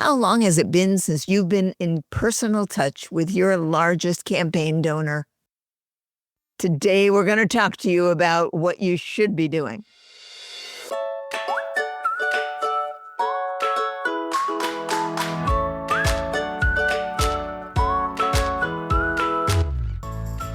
How long has it been since you've been in personal touch with your largest campaign donor? Today, we're going to talk to you about what you should be doing.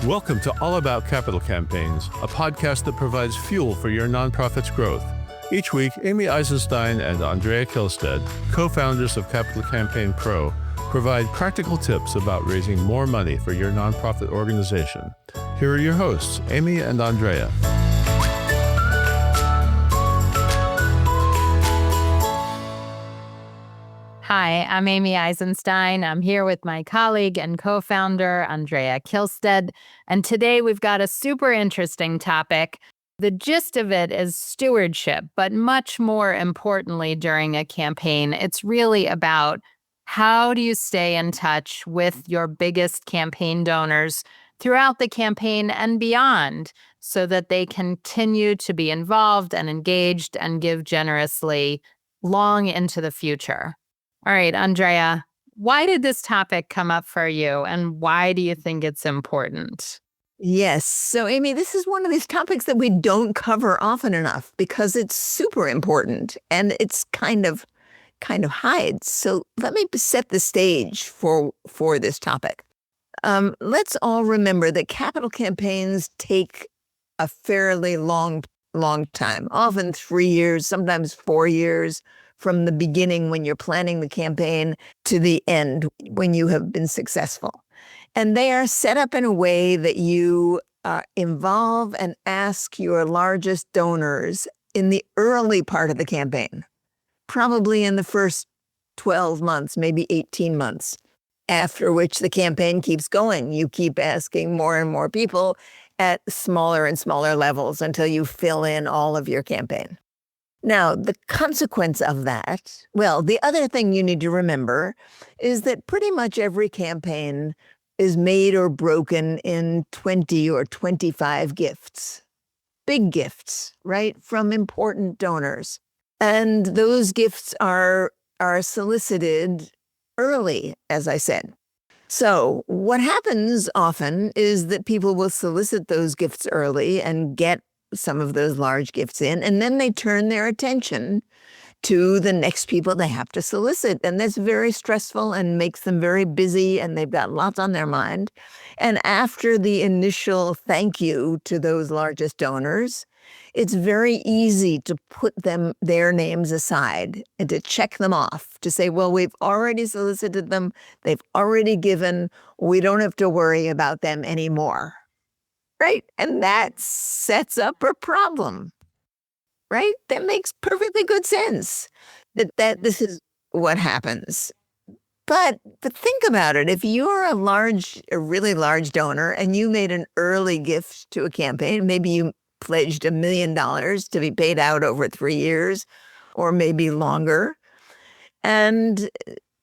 Welcome to All About Capital Campaigns, a podcast that provides fuel for your nonprofit's growth. Each week, Amy Eisenstein and Andrea Kihlstedt, co-founders of Capital Campaign Pro, provide practical tips about raising more money for your nonprofit organization. Here are your hosts, Amy and Andrea. Hi, I'm Amy Eisenstein. I'm here with my colleague and co-founder, Andrea Kihlstedt. And today we've got a super interesting topic. The gist of it is stewardship, but much more importantly during a campaign, it's really about how do you stay in touch with your biggest campaign donors throughout the campaign and beyond so that they continue to be involved and engaged and give generously long into the future. All right, Andrea, why did this topic come up for you and why do you think it's important? Yes. So, Amy, this is one of these topics that we don't cover often enough because it's super important and it's kind of hides. So let me set the stage for this topic. Let's all remember that capital campaigns take a fairly long time, often 3 years, sometimes 4 years, from the beginning when you're planning the campaign to the end when you have been successful. And they are set up in a way that you involve and ask your largest donors in the early part of the campaign, probably in the first 12 months, maybe 18 months, after which the campaign keeps going. You keep asking more and more people at smaller and smaller levels until you fill in all of your campaign. Now, the consequence of that, well, the other thing you need to remember is that pretty much every campaign is made or broken in 20 or 25 gifts, big gifts, right, from important donors. And those gifts are solicited early, as I said. So what happens often is that people will solicit those gifts early and get some of those large gifts in, and then they turn their attention to the next people they have to solicit. And that's very stressful and makes them very busy, and they've got lots on their mind. And after the initial thank you to those largest donors, it's very easy to put their names aside and to check them off, to say, well, we've already solicited them, they've already given, we don't have to worry about them anymore. Right? And that sets up a problem, right? That makes perfectly good sense that this is what happens. But think about it. If you're a really large donor and you made an early gift to a campaign, maybe you pledged $1 million to be paid out over 3 years or maybe longer, and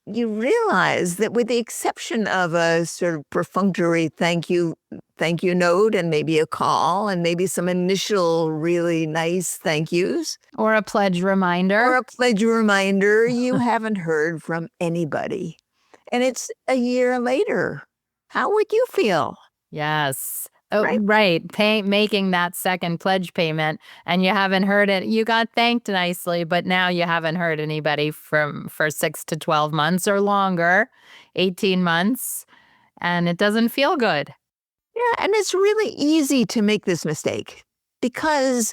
you realize that with the exception of a sort of perfunctory thank you note and maybe a call and maybe some initial really nice thank yous. Or a pledge reminder. You haven't heard from anybody. And it's a year later. How would you feel? Yes. Oh, right. Making that second pledge payment and you haven't heard it. You got thanked nicely, but now you haven't heard anybody for 6 to 12 months or longer, 18 months, and it doesn't feel good. Yeah, and it's really easy to make this mistake because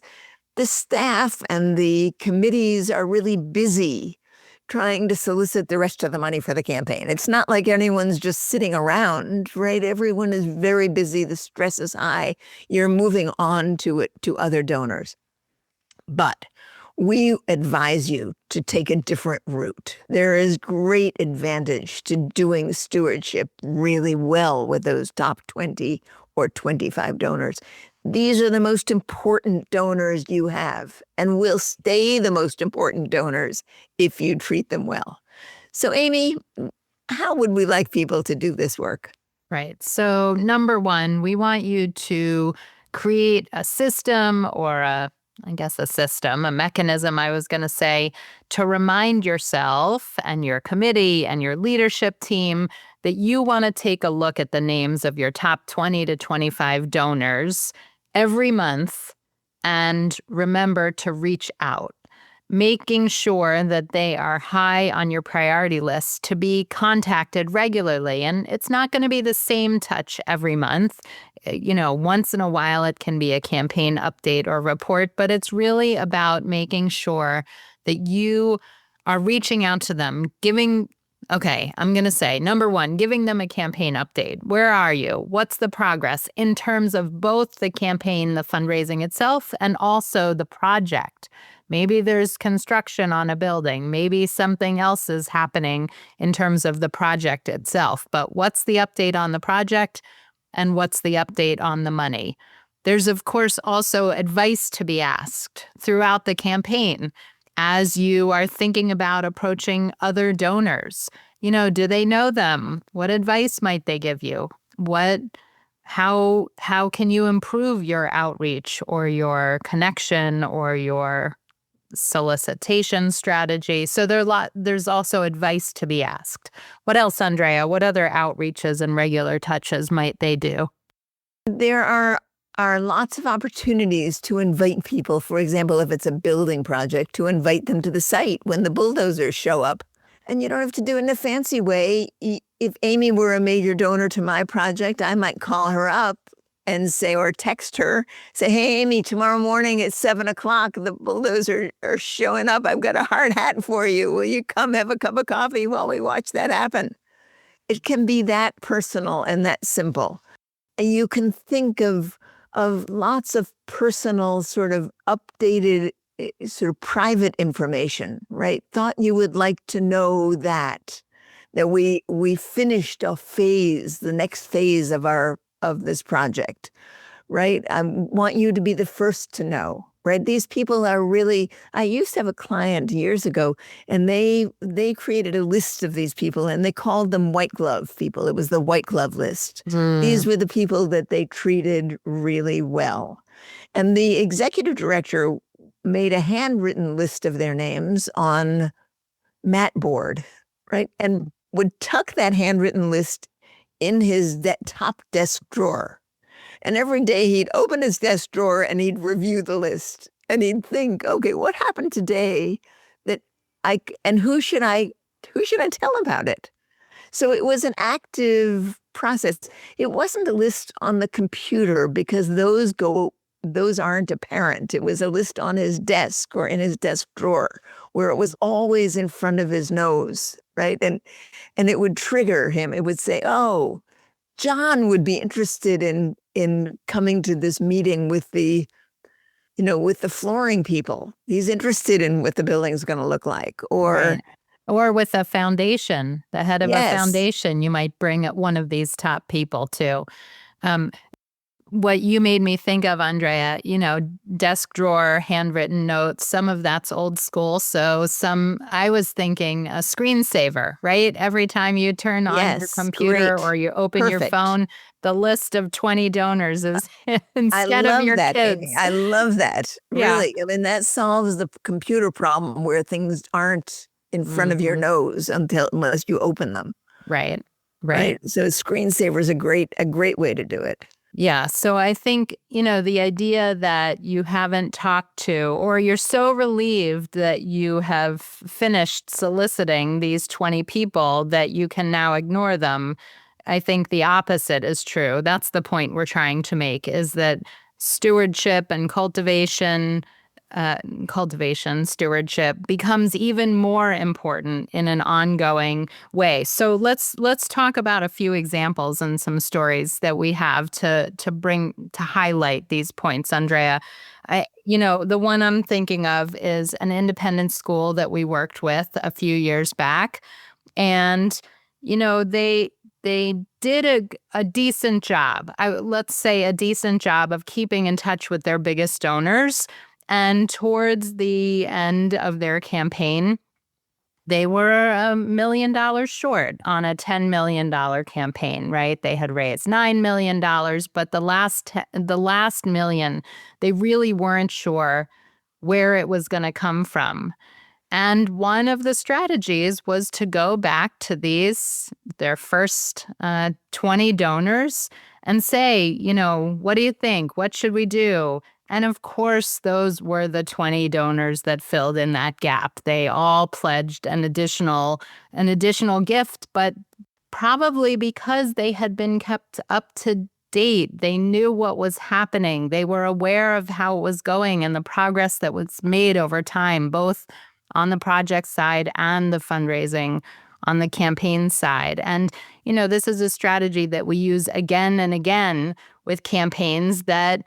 the staff and the committees are really busy trying to solicit the rest of the money for the campaign. It's not like anyone's just sitting around, right? Everyone is very busy. The stress is high. You're moving on to other donors. But we advise you to take a different route. There is great advantage to doing stewardship really well with those top 20 or 25 donors. These are the most important donors you have and will stay the most important donors if you treat them well. So, Amy, how would we like people to do this work? Right. So, number one, we want you to create a system or a I guess, a system, a mechanism, I was going to say, to remind yourself and your committee and your leadership team that you want to take a look at the names of your top 20 to 25 donors every month and remember to reach out, making sure that they are high on your priority list to be contacted regularly. And it's not going to be the same touch every month. Once in a while, it can be a campaign update or report, but it's really about making sure that you are reaching out to them, I'm going to say, number one, giving them a campaign update. Where are you? What's the progress in terms of both the campaign, the fundraising itself, and also the project? Maybe there's construction on a building. Maybe something else is happening in terms of the project itself. But what's the update on the project and what's the update on the money? There's, of course, also advice to be asked throughout the campaign as you are thinking about approaching other donors. Do they know them? What advice might they give you? How can you improve your outreach or your connection or your solicitation strategy? So there's also advice to be asked. What else, Andrea? What other outreaches and regular touches might they do? There are lots of opportunities to invite people. For example, if it's a building project, to invite them to the site when the bulldozers show up. And you don't have to do it in a fancy way. If Amy were a major donor to my project, I might call her up and say, or text her, say, hey, Amy, tomorrow morning at 7:00, the bulldozers are showing up. I've got a hard hat for you. Will you come have a cup of coffee while we watch that happen? It can be that personal and that simple. And you can think of lots of personal, sort of updated, sort of private information, right? Thought you would like to know that we finished a phase, the next phase of this project, right? I want you to be the first to know, right? These people are really, I used to have a client years ago, and they created a list of these people, and they called them white glove people. It was the white glove list. These were the people that they treated really well. And the executive director made a handwritten list of their names on mat board, right? And would tuck that handwritten list in his top desk drawer. And every day he'd open his desk drawer and he'd review the list. And he'd think, okay, what happened today and who should I tell about it? So it was an active process. It wasn't a list on the computer because those aren't apparent. It was a list on his desk or in his desk drawer where it was always in front of his nose, right? And it would trigger him. It would say, oh, John would be interested in coming to this meeting with the flooring people. He's interested in what the building's going to look like. Or with a foundation, the head of Yes. a foundation, you might bring one of these top people too. What you made me think of, Andrea, desk drawer, handwritten notes, some of that's old school. So I was thinking a screensaver, right? Every time you turn on your computer great. or you open your Perfect. phone, the list of 20 donors is I instead love of your that, kids. Amy. I love that. Yeah. Really. I mean, that solves the computer problem where things aren't in front of your nose unless you open them. Right. So screensaver is a great way to do it. Yeah. So I think, the idea that you haven't talked to, or you're so relieved that you have finished soliciting these 20 people that you can now ignore them. I think the opposite is true. That's the point we're trying to make, is that stewardship and stewardship becomes even more important in an ongoing way. So let's talk about a few examples and some stories that we have to highlight these points, Andrea. The one I'm thinking of is an independent school that we worked with a few years back, and they did a decent job. Let's say a decent job of keeping in touch with their biggest donors. And towards the end of their campaign, they were $1 million short on a $10 million campaign, right? They had raised $9 million, but the last million, they really weren't sure where it was going to come from. And one of the strategies was to go back to their first 20 donors and say, what do you think? What should we do? And of course, those were the 20 donors that filled in that gap. They all pledged an additional gift, but probably because they had been kept up to date. They knew what was happening. They were aware of how it was going and the progress that was made over time, both on the project side and the fundraising on the campaign side. And, this is a strategy that we use again and again with campaigns that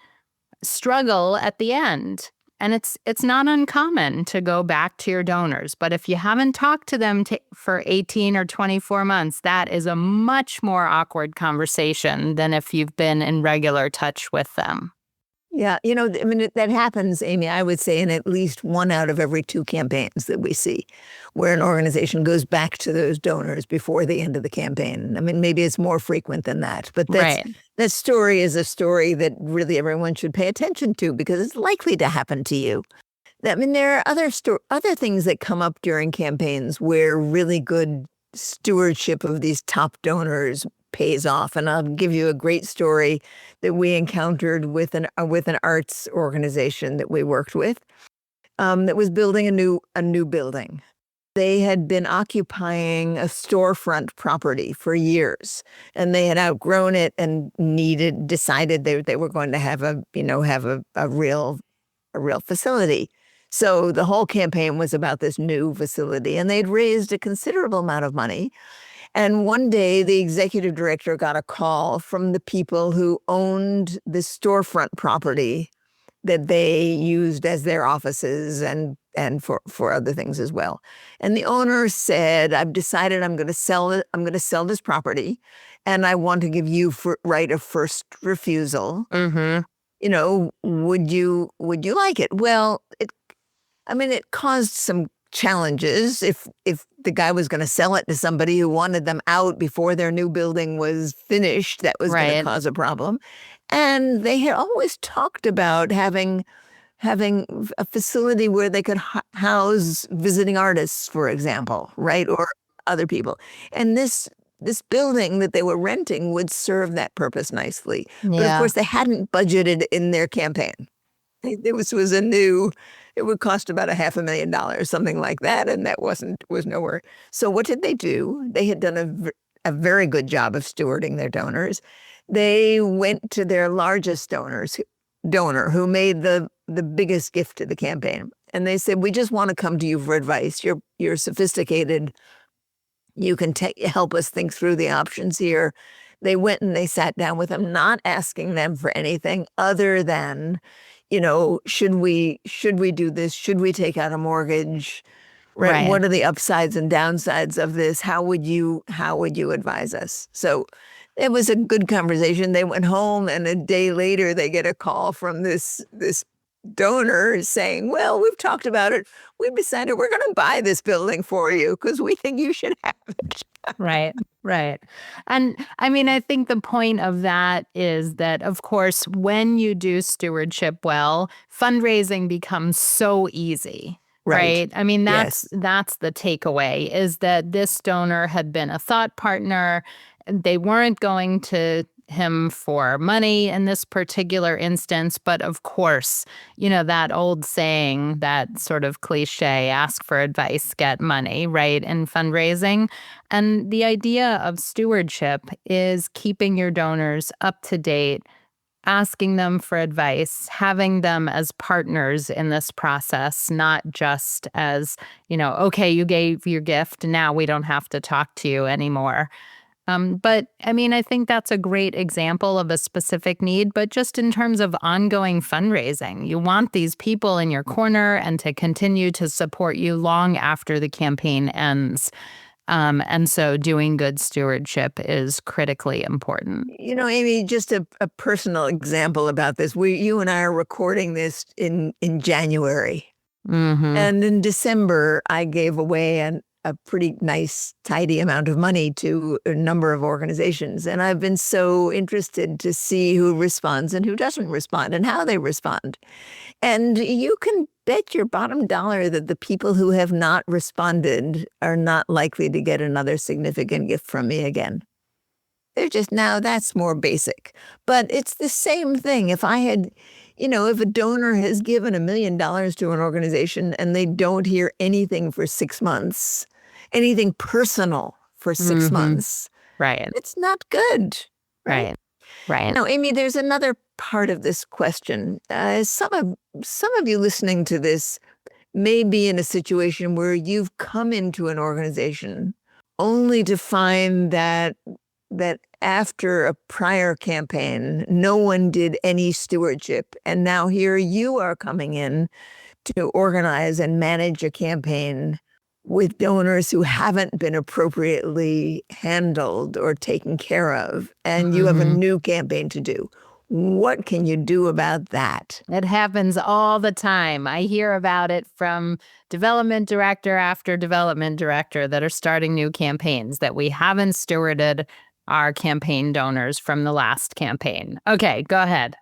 struggle at the end. And it's not uncommon to go back to your donors. But if you haven't talked to them for 18 or 24 months, that is a much more awkward conversation than if you've been in regular touch with them. Yeah, that happens, Amy, I would say, in at least 1 out of every 2 campaigns that we see, where an organization goes back to those donors before the end of the campaign. Maybe it's more frequent than that, but that story is a story that really everyone should pay attention to because it's likely to happen to you. There are other things that come up during campaigns where really good stewardship of these top donors pays off. And I'll give you a great story that we encountered with an arts organization that we worked with that was building a new building. They had been occupying a storefront property for years, and they had outgrown it and decided they were going to have a real facility. So the whole campaign was about this new facility, and they'd raised a considerable amount of money. And one day, the executive director got a call from the people who owned the storefront property that they used as their offices and for other things as well. And the owner said, "I've decided I'm going to sell it. I'm going to sell this property, and I want to give you right of first refusal. Would you like it?" Well, it caused some challenges if the guy was going to sell it to somebody who wanted them out before their new building was finished. That was going to cause a problem. And they had always talked about having a facility where they could house visiting artists, for example, right, or other people. And this building that they were renting would serve that purpose nicely. But of course, they hadn't budgeted in their campaign. This was it would cost about $500,000, something like that, and that was nowhere. So what did they do? They had done a very good job of stewarding their donors. They went to their largest donor who made the biggest gift to the campaign, and they said, "We just want to come to you for advice. You're sophisticated. You can help us think through the options here." They went and they sat down with them, not asking them for anything other than, should we do this? Should we take out a mortgage? Right. What are the upsides and downsides of this? How would you advise us? So it was a good conversation. They went home, and a day later they get a call from this donor saying, "Well, we've talked about it. We've decided we're going to buy this building for you because we think you should have it." Right. And I think the point of that is that, of course, when you do stewardship well, fundraising becomes so easy. Right. That's the takeaway, is that this donor had been a thought partner. They weren't going to him for money in this particular instance. But of course, that old saying, that sort of cliche, ask for advice, get money, right, in fundraising. And the idea of stewardship is keeping your donors up to date, asking them for advice, having them as partners in this process, not just as, okay, you gave your gift, now we don't have to talk to you anymore. But I think that's a great example of a specific need, but just in terms of ongoing fundraising, you want these people in your corner and to continue to support you long after the campaign ends. And so doing good stewardship is critically important. Amy, just a personal example about this. You and I are recording this in January. And in December, I gave away a pretty nice, tidy amount of money to a number of organizations. And I've been so interested to see who responds and who doesn't respond and how they respond. And you can bet your bottom dollar that the people who have not responded are not likely to get another significant gift from me again. They're just, now that's more basic. But it's the same thing. If I had, if a donor has given $1 million to an organization and they don't hear anything for 6 months, anything personal for 6 months, Right. it's not good. Right. Right. Now, Amy, there's another part of this question. Some of you listening to this may be in a situation where you've come into an organization only to find that after a prior campaign, no one did any stewardship. And now here you are coming in to organize and manage a campaign with donors who haven't been appropriately handled or taken care of. And you have a new campaign to do. What can you do about that? It happens all the time. I hear about it from development director after development director that are starting new campaigns, that we haven't stewarded our campaign donors from the last campaign. Okay, go ahead.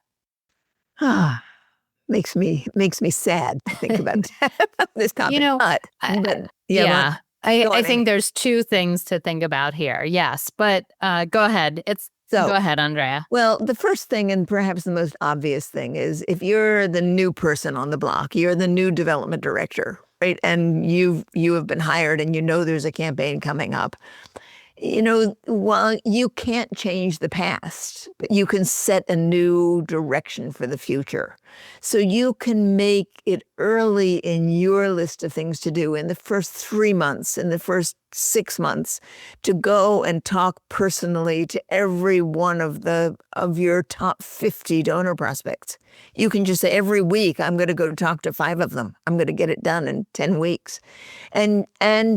Makes me sad to think about this topic. I think there's two things to think about here. Yes, but go ahead. Go ahead, Andrea. Well, the first thing, and perhaps the most obvious thing, is if you're the new person on the block, you're the new development director, right? And you have been hired and there's a campaign coming up. While you can't change the past, but you can set a new direction for the future. So you can make it early in your list of things to do in the first 3 months, in the first 6 months, to go and talk personally to every one of your top 50 donor prospects. You can just say, every week, I'm going to go talk to 5 of them. I'm going to get it done in 10 weeks. And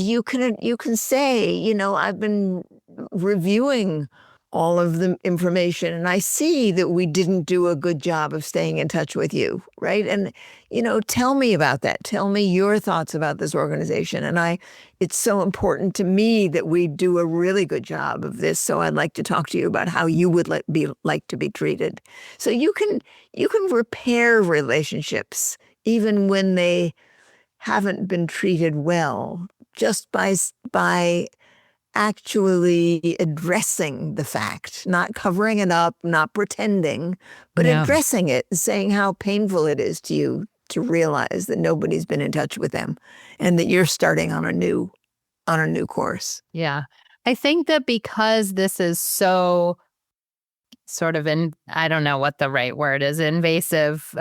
you can say, I've been reviewing all of the information and I see that we didn't do a good job of staying in touch with you, right? And, tell me about that. Tell me your thoughts about this organization. And it's so important to me that we do a really good job of this. So I'd like to talk to you about how you would like to be treated. So you can repair relationships even when they haven't been treated well, just by actually addressing the fact, not covering it up, not pretending, but addressing it, saying how painful it is to you to realize that nobody's been in touch with them and that you're starting on a new course. Yeah. I think that because this is so sort of I don't know what the right word is, invasive,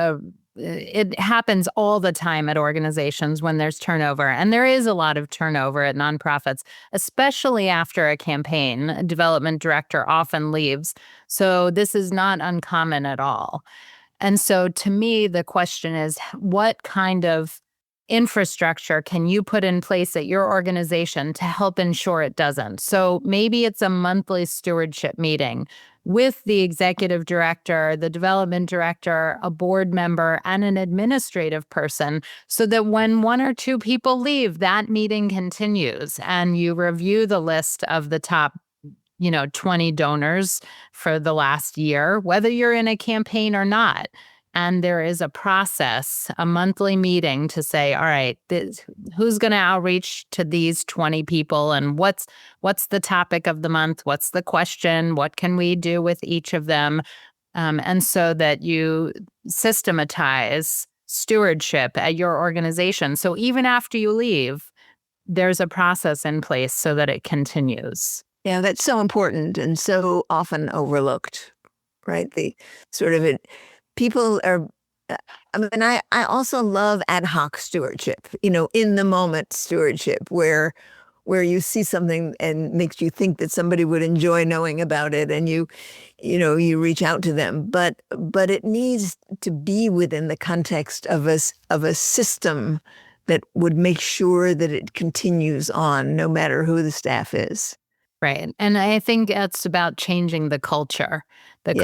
it happens all the time at organizations when there's turnover. And there is a lot of turnover at nonprofits, especially after a campaign. A development director often leaves. So this is not uncommon at all. And so to me, the question is, what kind of infrastructure can you put in place at your organization to help ensure it doesn't? So maybe it's a monthly stewardship meeting with the executive director, the development director, a board member, and an administrative person, so that when 1 or 2 people leave, that meeting continues and you review the list of the top 20 donors for the last year, whether you're in a campaign or not. And there is a process, a monthly meeting to say, all right, who's going to outreach to these 20 people and what's the topic of the month? What's the question? What can we do with each of them? And so that you systematize stewardship at your organization. So even after you leave, there's a process in place so that it continues. Yeah, that's so important and so often overlooked, right? The sort of it. People are, I also love ad hoc stewardship, in the moment stewardship where you see something and makes you think that somebody would enjoy knowing about it and you reach out to them. But it needs to be within the context of a system that would make sure that it continues on no matter who the staff is. Right. And I think it's about changing the culture at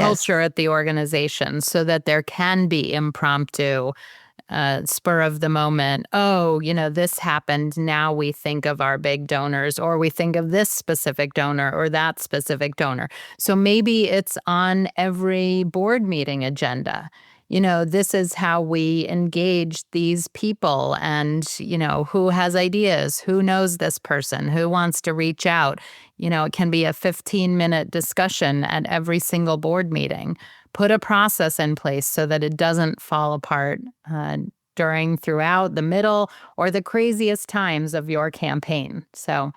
the organization so that there can be impromptu, spur of the moment. Oh, this happened. Now we think of our big donors, or we think of this specific donor or that specific donor. So maybe it's on every board meeting agenda. this is how we engage these people and, who has ideas, who knows this person, who wants to reach out. It can be a 15-minute discussion at every single board meeting. Put a process in place so that it doesn't fall apart throughout, the middle, or the craziest times of your campaign. So,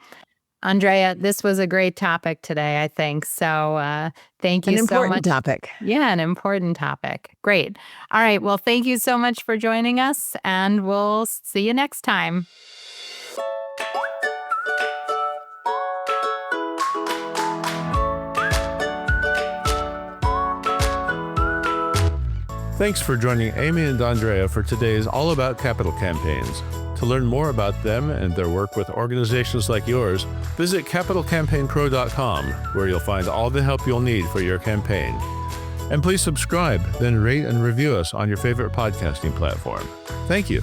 Andrea, this was a great topic today, I think. So thank you so much. An important topic. Yeah, an important topic. Great. All right. Well, thank you so much for joining us, and we'll see you next time. Thanks for joining Amy and Andrea for today's All About Capital Campaigns. To learn more about them and their work with organizations like yours, visit capitalcampaignpro.com, where you'll find all the help you'll need for your campaign. And please subscribe, then rate and review us on your favorite podcasting platform. Thank you.